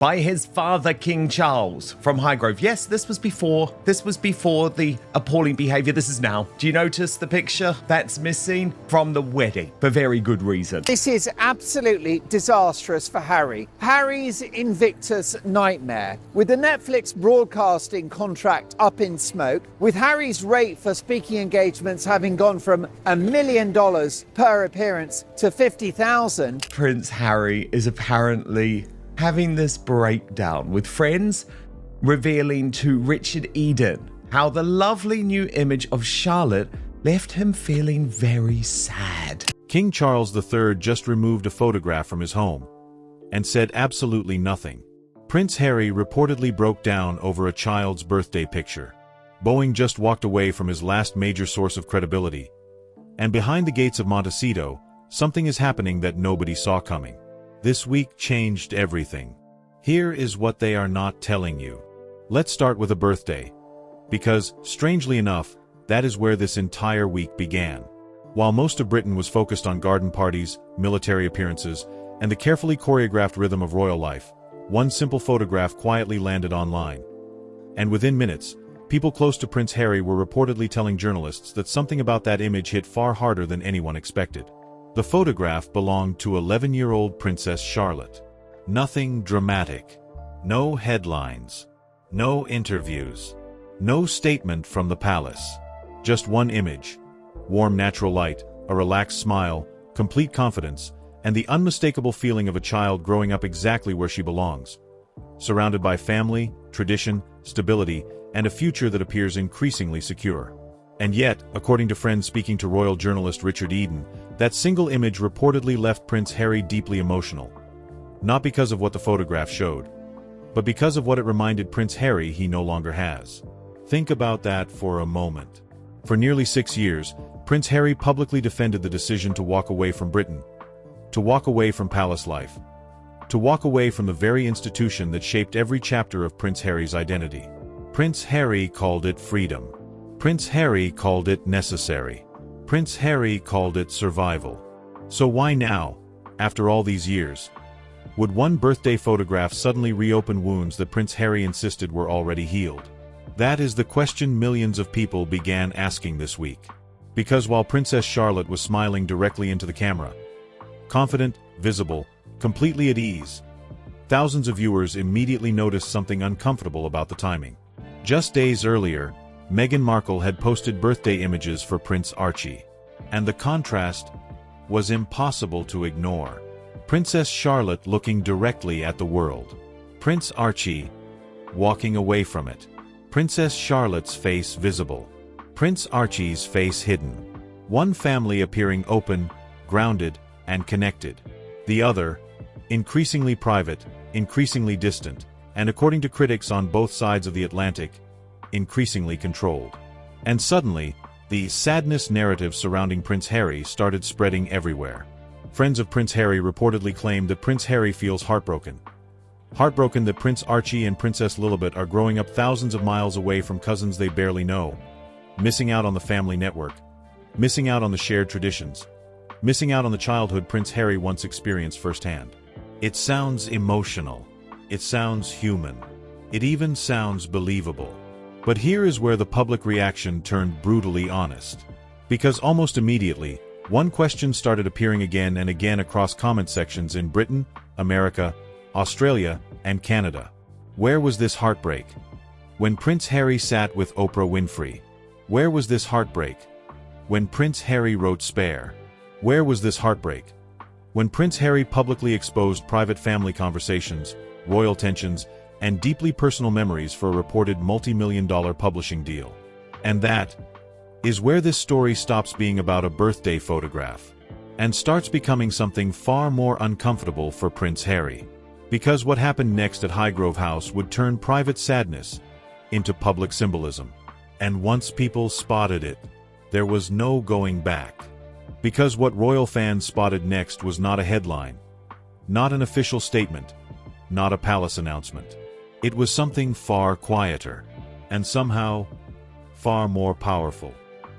by his father, King Charles, from Highgrove. Yes, this was before the appalling behaviour. This is now. Do you notice the picture that's missing from the wedding? For very good reason. This is absolutely disastrous for Harry. Harry's Invictus nightmare. With the Netflix broadcasting contract up in smoke, with Harry's rate for speaking engagements having gone from $1 million per appearance to $50,000. Prince Harry is apparently having this breakdown with friends, revealing to Richard Eden how the lovely new image of Charlotte left him feeling very sad. King Charles III just removed a photograph from his home and said absolutely nothing. Prince Harry reportedly broke down over a child's birthday picture. Boeing just walked away from his last major source of credibility. And behind the gates of Montecito, something is happening that nobody saw coming. This week changed everything. Here is what they are not telling you. Let's start with a birthday. Because, strangely enough, that is where this entire week began. While most of Britain was focused on garden parties, military appearances, and the carefully choreographed rhythm of royal life, one simple photograph quietly landed online. And within minutes, people close to Prince Harry were reportedly telling journalists that something about that image hit far harder than anyone expected. The photograph belonged to 11-year-old Princess Charlotte. Nothing dramatic. No headlines. No interviews. No statement from the palace. Just one image. Warm natural light, a relaxed smile, complete confidence, and the unmistakable feeling of a child growing up exactly where she belongs. Surrounded by family, tradition, stability, and a future that appears increasingly secure. And yet, according to friends speaking to royal journalist Richard Eden, that single image reportedly left Prince Harry deeply emotional. Not because of what the photograph showed, but because of what it reminded Prince Harry he no longer has. Think about that for a moment. For nearly 6 years, Prince Harry publicly defended the decision to walk away from Britain, to walk away from palace life, to walk away from the very institution that shaped every chapter of Prince Harry's identity. Prince Harry called it freedom. Prince Harry called it necessary. Prince Harry called it survival. So why now, after all these years, would one birthday photograph suddenly reopen wounds that Prince Harry insisted were already healed? That is the question millions of people began asking this week. Because while Princess Charlotte was smiling directly into the camera, confident, visible, completely at ease, thousands of viewers immediately noticed something uncomfortable about the timing. Just days earlier, Meghan Markle had posted birthday images for Prince Archie, and the contrast was impossible to ignore. Princess Charlotte looking directly at the world. Prince Archie walking away from it. Princess Charlotte's face visible. Prince Archie's face hidden. One family appearing open, grounded, and connected. The other, increasingly private, increasingly distant, and according to critics on both sides of the Atlantic, increasingly controlled. And suddenly, the sadness narrative surrounding Prince Harry started spreading everywhere. Friends of Prince Harry reportedly claimed that Prince Harry feels heartbroken. Heartbroken that Prince Archie and Princess Lilibet are growing up thousands of miles away from cousins they barely know, missing out on the family network, missing out on the shared traditions, missing out on the childhood Prince Harry once experienced firsthand. It sounds emotional. It sounds human. It even sounds believable. But here is where the public reaction turned brutally honest. Because almost immediately, one question started appearing again and again across comment sections in Britain, America, Australia, and Canada. Where was this heartbreak? When Prince Harry sat with Oprah Winfrey. Where was this heartbreak? When Prince Harry wrote Spare. Where was this heartbreak? When Prince Harry publicly exposed private family conversations, royal tensions, and deeply personal memories for a reported multi-million-dollar publishing deal. And that is where this story stops being about a birthday photograph and starts becoming something far more uncomfortable for Prince Harry. Because what happened next at Highgrove House would turn private sadness into public symbolism. And once people spotted it, there was no going back. Because what royal fans spotted next was not a headline, not an official statement, not a palace announcement. It was something far quieter, and somehow, far more powerful.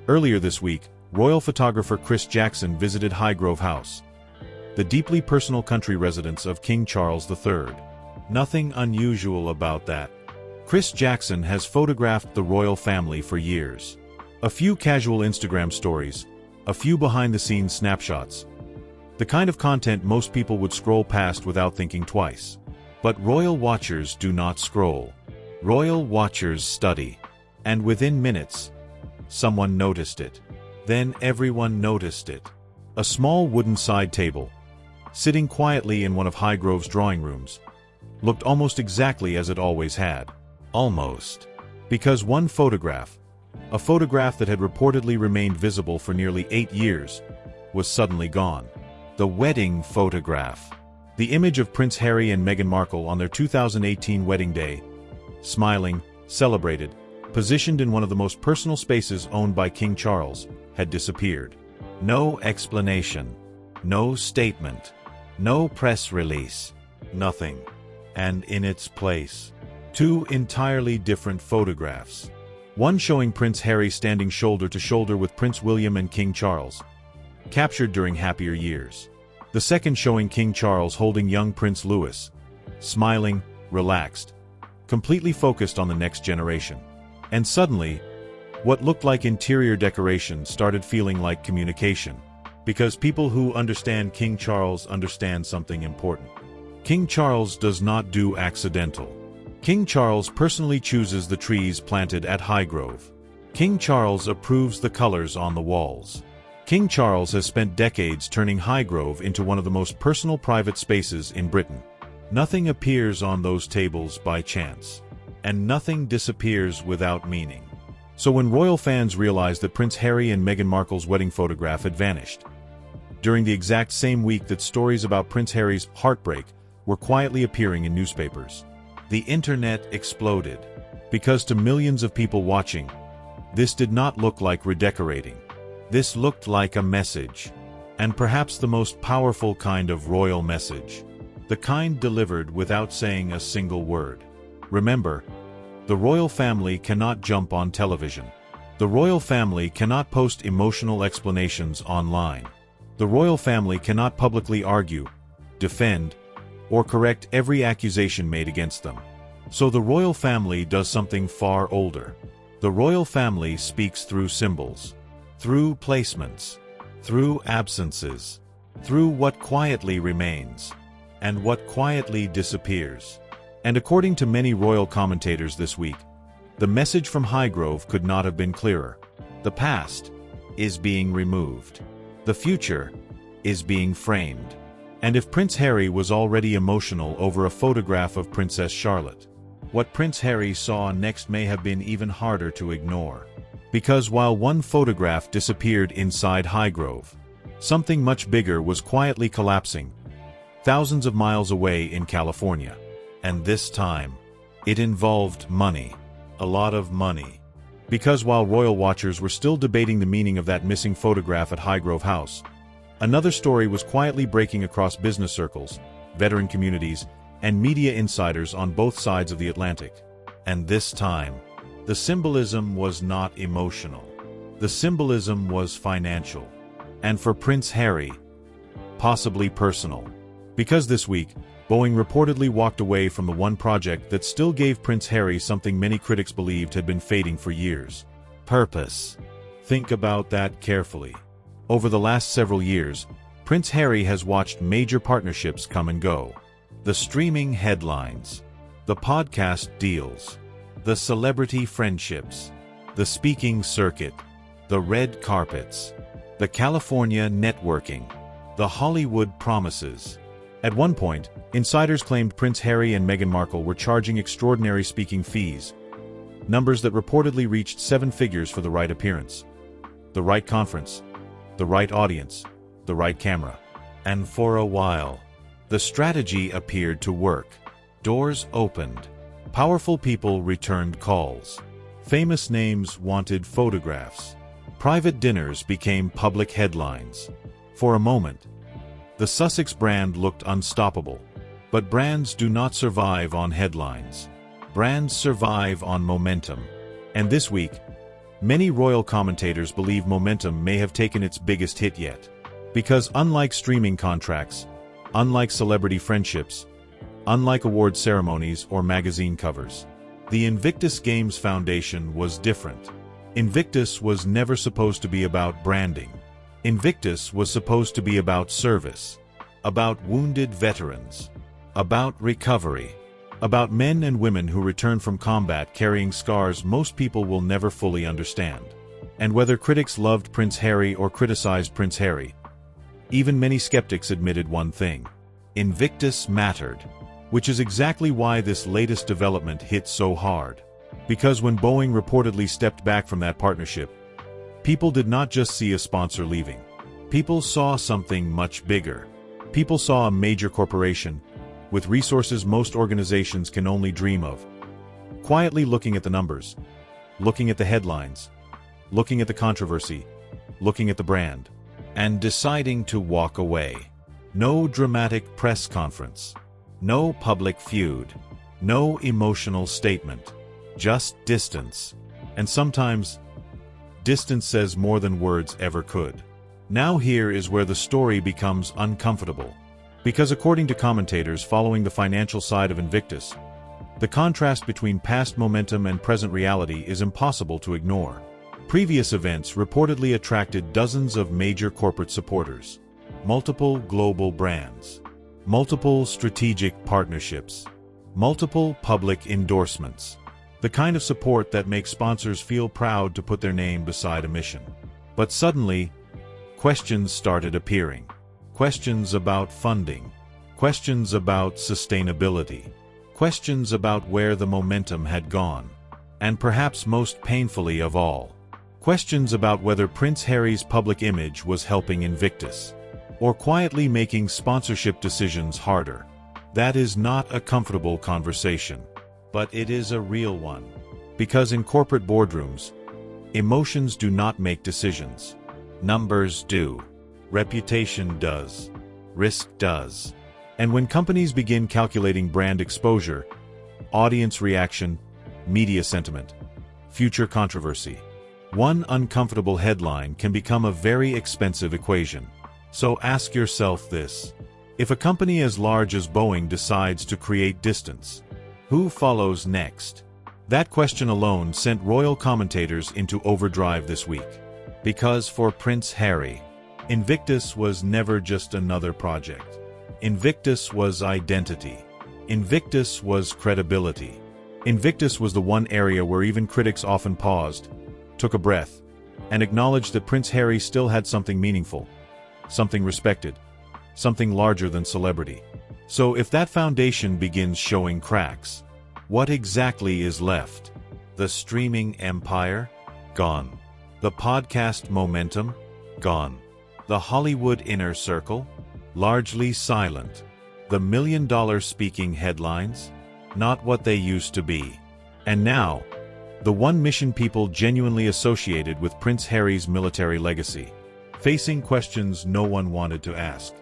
Earlier this week, royal photographer Chris Jackson visited Highgrove House, the deeply personal country residence of King Charles III. Nothing unusual about that. Chris Jackson has photographed the royal family for years. A few casual Instagram stories, a few behind-the-scenes snapshots. The kind of content most people would scroll past without thinking twice. But royal watchers do not scroll. Royal watchers study. And within minutes, someone noticed it. Then everyone noticed it. A small wooden side table, sitting quietly in one of Highgrove's drawing rooms, looked almost exactly as it always had. Almost. Because one photograph, a photograph that had reportedly remained visible for nearly 8 years, was suddenly gone. The wedding photograph. The image of Prince Harry and Meghan Markle on their 2018 wedding day, smiling, celebrated, positioned in one of the most personal spaces owned by King Charles, had disappeared. No explanation. No statement. No press release. Nothing. And in its place, 2 entirely different photographs. One showing Prince Harry standing shoulder to shoulder with Prince William and King Charles, captured during happier years. The second showing King Charles holding young Prince Louis, smiling, relaxed, completely focused on the next generation. And suddenly, what looked like interior decoration started feeling like communication. Because people who understand King Charles understand something important. King Charles does not do accidental. King Charles personally chooses the trees planted at Highgrove. King Charles approves the colors on the walls. King Charles has spent decades turning Highgrove into one of the most personal private spaces in Britain. Nothing appears on those tables by chance. And nothing disappears without meaning. So when royal fans realized that Prince Harry and Meghan Markle's wedding photograph had vanished, during the exact same week that stories about Prince Harry's heartbreak were quietly appearing in newspapers, the internet exploded. Because to millions of people watching, this did not look like redecorating. This looked like a message. And perhaps the most powerful kind of royal message. The kind delivered without saying a single word. Remember, the royal family cannot jump on television. The royal family cannot post emotional explanations online. The royal family cannot publicly argue, defend, or correct every accusation made against them. So the royal family does something far older. The royal family speaks through symbols, through placements, through absences, through what quietly remains, and what quietly disappears. And according to many royal commentators this week, the message from Highgrove could not have been clearer. The past is being removed. The future is being framed. And if Prince Harry was already emotional over a photograph of Princess Charlotte, what Prince Harry saw next may have been even harder to ignore. Because while one photograph disappeared inside Highgrove, something much bigger was quietly collapsing, thousands of miles away in California. And this time, it involved money. A lot of money. Because while royal watchers were still debating the meaning of that missing photograph at Highgrove House, another story was quietly breaking across business circles, veteran communities, and media insiders on both sides of the Atlantic. And this time, the symbolism was not emotional. The symbolism was financial. And for Prince Harry, possibly personal. Because this week, Boeing reportedly walked away from the one project that still gave Prince Harry something many critics believed had been fading for years. Purpose. Think about that carefully. Over the last several years, Prince Harry has watched major partnerships come and go. The streaming headlines, the podcast deals, the celebrity friendships, the speaking circuit, the red carpets, the California networking, the Hollywood promises. At one point, insiders claimed Prince Harry and Meghan Markle were charging extraordinary speaking fees, numbers that reportedly reached 7 figures for the right appearance, the right conference, the right audience, the right camera. And for a while, the strategy appeared to work. Doors opened. Powerful people returned calls. Famous names wanted photographs. Private dinners became public headlines. For a moment, the Sussex brand looked unstoppable. But brands do not survive on headlines. Brands survive on momentum. And this week, many royal commentators believe momentum may have taken its biggest hit yet. Because unlike streaming contracts, unlike celebrity friendships, unlike award ceremonies or magazine covers. The Invictus Games Foundation was different. Invictus was never supposed to be about branding. Invictus was supposed to be about service, about wounded veterans, about recovery, about men and women who return from combat carrying scars most people will never fully understand. And whether critics loved Prince Harry or criticized Prince Harry, even many skeptics admitted one thing: Invictus mattered. Which is exactly why this latest development hit so hard. Because when Boeing reportedly stepped back from that partnership, people did not just see a sponsor leaving. People saw something much bigger. People saw a major corporation, with resources most organizations can only dream of, quietly looking at the numbers, looking at the headlines, looking at the controversy, looking at the brand, and deciding to walk away. No dramatic press conference. No public feud, no emotional statement, just distance. And sometimes, distance says more than words ever could. Now here is where the story becomes uncomfortable. Because according to commentators following the financial side of Invictus, the contrast between past momentum and present reality is impossible to ignore. Previous events reportedly attracted dozens of major corporate supporters, multiple global brands, multiple strategic partnerships, multiple public endorsements. The kind of support that makes sponsors feel proud to put their name beside a mission. But suddenly, questions started appearing. Questions about funding. Questions about sustainability. Questions about where the momentum had gone. And perhaps most painfully of all, questions about whether Prince Harry's public image was helping Invictus, or quietly making sponsorship decisions harder. That is not a comfortable conversation, but it is a real one. Because in corporate boardrooms, emotions do not make decisions. Numbers do. Reputation does. Risk does. And when companies begin calculating brand exposure, audience reaction, media sentiment, future controversy, one uncomfortable headline can become a very expensive equation. So ask yourself this: if a company as large as Boeing decides to create distance, who follows next? That question alone sent royal commentators into overdrive this week. Because for Prince Harry, Invictus was never just another project. Invictus was identity. Invictus was credibility. Invictus was the one area where even critics often paused, took a breath, and acknowledged that Prince Harry still had something meaningful, something respected, something larger than celebrity. So if that foundation begins showing cracks, what exactly is left? The streaming empire? Gone. The podcast momentum? Gone. The Hollywood inner circle? Largely silent. The million-dollar speaking headlines? Not what they used to be. And now, the one mission people genuinely associated with Prince Harry's military legacy, facing questions no one wanted to ask.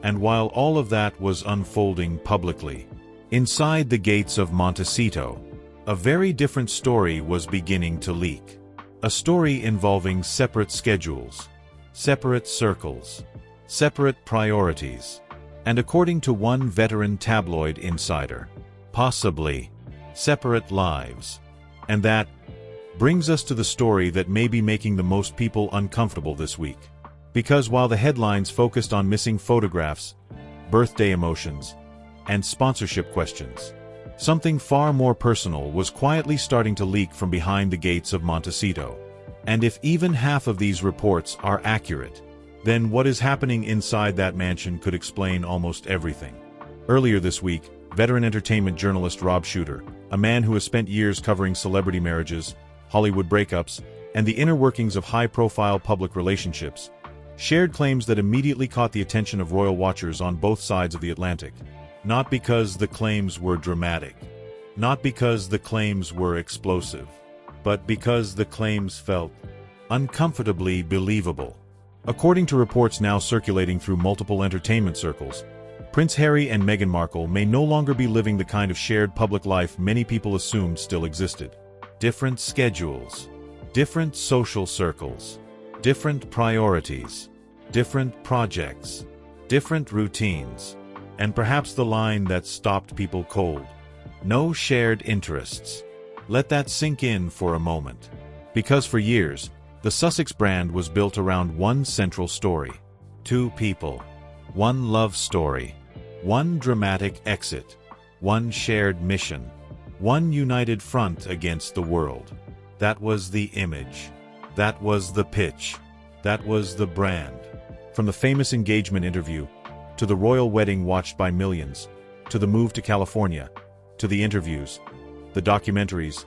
And while all of that was unfolding publicly, inside the gates of Montecito, a very different story was beginning to leak. A story involving separate schedules, separate circles, separate priorities, and according to one veteran tabloid insider, possibly separate lives. And that brings us to the story that may be making the most people uncomfortable this week. Because while the headlines focused on missing photographs, birthday emotions, and sponsorship questions, something far more personal was quietly starting to leak from behind the gates of Montecito. And if even half of these reports are accurate, then what is happening inside that mansion could explain almost everything. Earlier this week, veteran entertainment journalist Rob Shuter, a man who has spent years covering celebrity marriages, Hollywood breakups, and the inner workings of high-profile public relationships, shared claims that immediately caught the attention of royal watchers on both sides of the Atlantic. Not because the claims were dramatic, not because the claims were explosive, but because the claims felt uncomfortably believable. According to reports now circulating through multiple entertainment circles, Prince Harry and Meghan Markle may no longer be living the kind of shared public life many people assumed still existed. Different schedules, different social circles, different priorities, different projects, different routines. And perhaps the line that stopped people cold. No shared interests. Let that sink in for a moment. Because for years, the Sussex brand was built around one central story. Two people. One love story. One dramatic exit. One shared mission. One united front against the world. That was the image. That was the pitch. That was the brand. From the famous engagement interview, to the royal wedding watched by millions, to the move to California, to the interviews, the documentaries,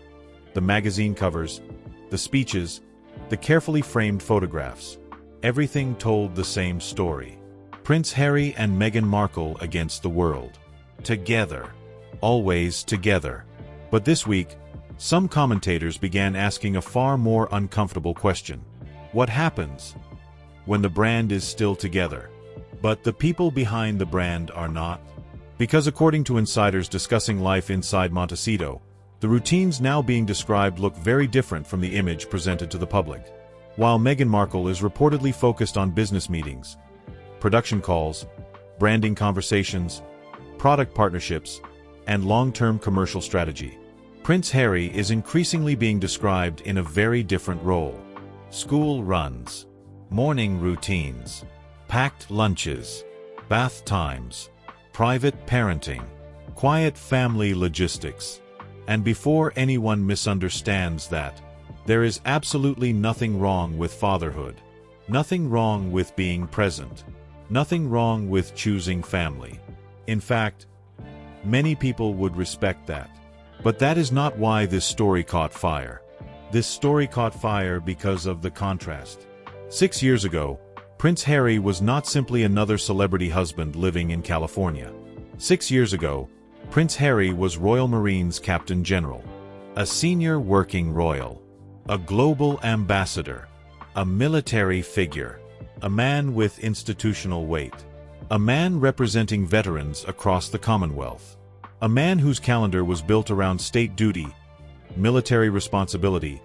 the magazine covers, the speeches, the carefully framed photographs. Everything told the same story. Prince Harry and Meghan Markle against the world. Together. Always together. But this week, some commentators began asking a far more uncomfortable question. What happens when the brand is still together, but the people behind the brand are not? Because according to insiders discussing life inside Montecito, the routines now being described look very different from the image presented to the public. While Meghan Markle is reportedly focused on business meetings, production calls, branding conversations, product partnerships, and long-term commercial strategy, Prince Harry is increasingly being described in a very different role. School runs, morning routines, packed lunches, bath times, private parenting, quiet family logistics. And before anyone misunderstands that, there is absolutely nothing wrong with fatherhood, nothing wrong with being present, nothing wrong with choosing family. In fact, many people would respect that. But that is not why this story caught fire. This story caught fire because of the contrast. 6 years ago, Prince Harry was not simply another celebrity husband living in California. 6 years ago, Prince Harry was Royal Marines Captain General, a senior working royal, a global ambassador, a military figure, a man with institutional weight, a man representing veterans across the Commonwealth, a man whose calendar was built around state duty, military responsibility,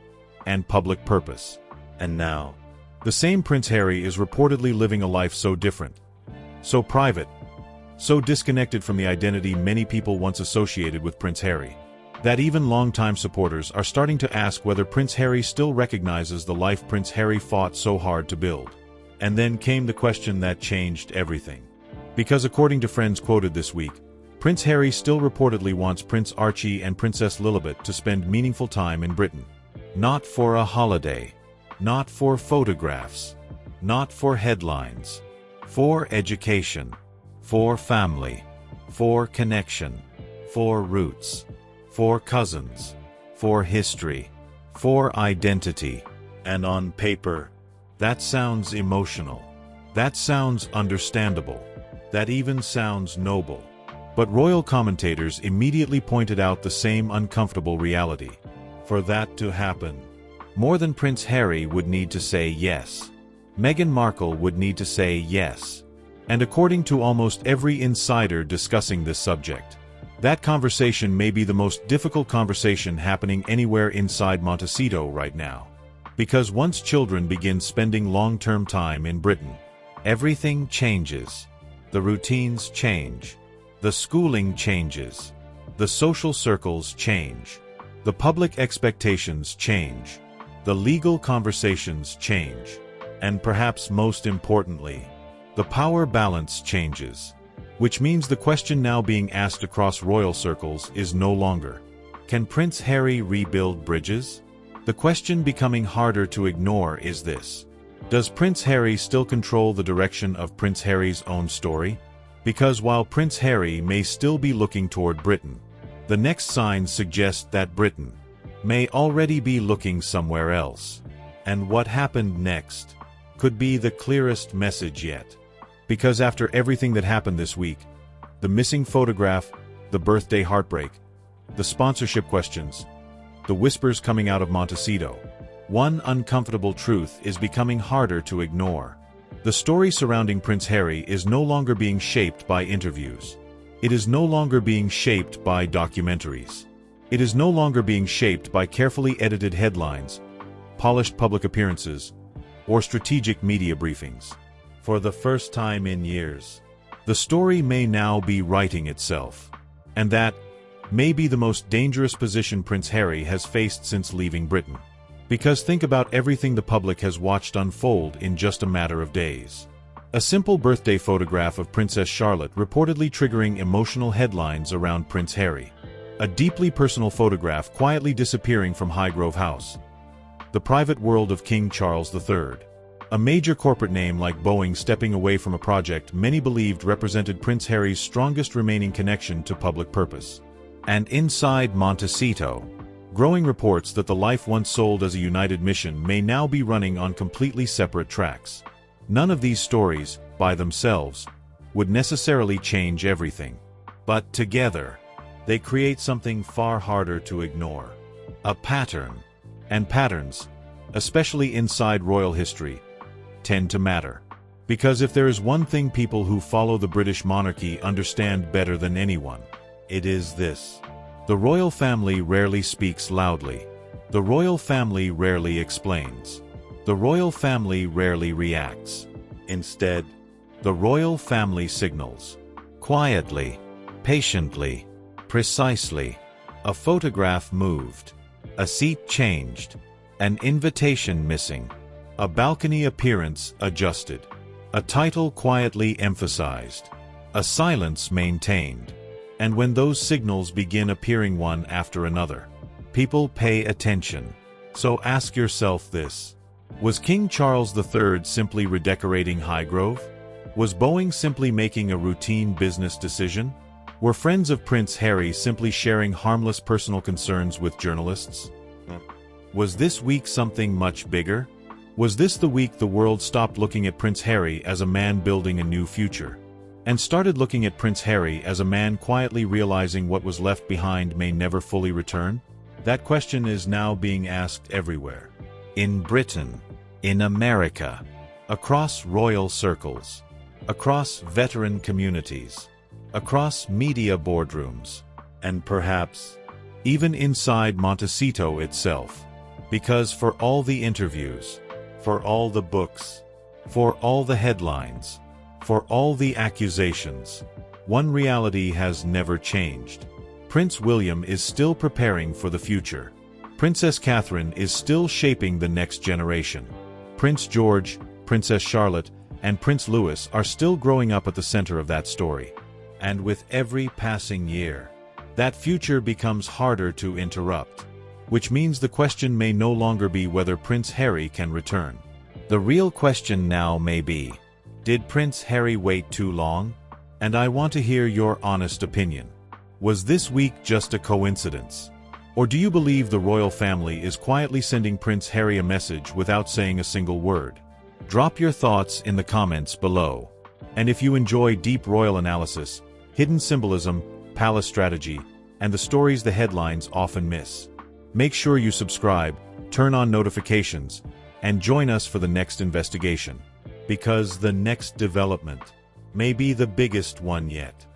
and public purpose. And now, the same Prince Harry is reportedly living a life so different, so private, so disconnected from the identity many people once associated with Prince Harry, that even longtime supporters are starting to ask whether Prince Harry still recognizes the life Prince Harry fought so hard to build. And then came the question that changed everything. Because according to friends quoted this week, Prince Harry still reportedly wants Prince Archie and Princess Lilibet to spend meaningful time in Britain. Not for a holiday. Not for photographs. Not for headlines. For education. For family. For connection. For roots. For cousins. For history. For identity. And on paper, that sounds emotional. That sounds understandable. That even sounds noble. But royal commentators immediately pointed out the same uncomfortable reality. For that to happen, more than Prince Harry would need to say yes. Meghan Markle would need to say yes. And according to almost every insider discussing this subject, that conversation may be the most difficult conversation happening anywhere inside Montecito right now. Because once children begin spending long-term time in Britain, everything changes. The routines change. The schooling changes. The social circles change. The public expectations change. The legal conversations change. And perhaps most importantly, the power balance changes. Which means the question now being asked across royal circles is no longer, can Prince Harry rebuild bridges? The question becoming harder to ignore is this: does Prince Harry still control the direction of Prince Harry's own story? Because while Prince Harry may still be looking toward Britain, the next signs suggest that Britain may already be looking somewhere else. And what happened next could be the clearest message yet. Because after everything that happened this week, the missing photograph, the birthday heartbreak, the sponsorship questions, the whispers coming out of Montecito, one uncomfortable truth is becoming harder to ignore. The story surrounding Prince Harry is no longer being shaped by interviews. It is no longer being shaped by documentaries. It is no longer being shaped by carefully edited headlines, polished public appearances, or strategic media briefings. For the first time in years, The story may now be writing itself. And that may be the most dangerous position Prince Harry has faced since leaving Britain. Because think about everything the public has watched unfold in just a matter of days. A simple birthday photograph of Princess Charlotte reportedly triggering emotional headlines around Prince Harry. A deeply personal photograph quietly disappearing from Highgrove House. The private world of King Charles III. A major corporate name like Boeing stepping away from a project many believed represented Prince Harry's strongest remaining connection to public purpose. And inside Montecito, growing reports that the life once sold as a united mission may now be running on completely separate tracks. None of these stories, by themselves, would necessarily change everything. But together, they create something far harder to ignore. A pattern. And patterns, especially inside royal history, tend to matter. Because if there is one thing people who follow the British monarchy understand better than anyone, it is this. The royal family rarely speaks loudly. The royal family rarely explains. The royal family rarely reacts. Instead, the royal family signals. Quietly, patiently, precisely. A photograph moved. A seat changed. An invitation missing. A balcony appearance adjusted. A title quietly emphasized. A silence maintained. And when those signals begin appearing one after another, people pay attention. So ask yourself this. Was King Charles III simply redecorating Highgrove? Was Boeing simply making a routine business decision? Were friends of Prince Harry simply sharing harmless personal concerns with journalists? Was this week something much bigger? Was this the week the world stopped looking at Prince Harry as a man building a new future, and started looking at Prince Harry as a man quietly realizing what was left behind may never fully return? That question is now being asked everywhere. In Britain, in America, across royal circles, across veteran communities, across media boardrooms, and perhaps even inside Montecito itself. Because for all the interviews, for all the books, for all the headlines, for all the accusations, one reality has never changed. Prince William is still preparing for the future. Princess Catherine is still shaping the next generation. Prince George, Princess Charlotte, and Prince Louis are still growing up at the center of that story. And with every passing year, that future becomes harder to interrupt. Which means the question may no longer be whether Prince Harry can return. The real question now may be, did Prince Harry wait too long? And I want to hear your honest opinion. Was this week just a coincidence? Or do you believe the royal family is quietly sending Prince Harry a message without saying a single word? Drop your thoughts in the comments below. And if you enjoy deep royal analysis, hidden symbolism, palace strategy, and the stories the headlines often miss, make sure you subscribe, turn on notifications, and join us for the next investigation. Because the next development may be the biggest one yet.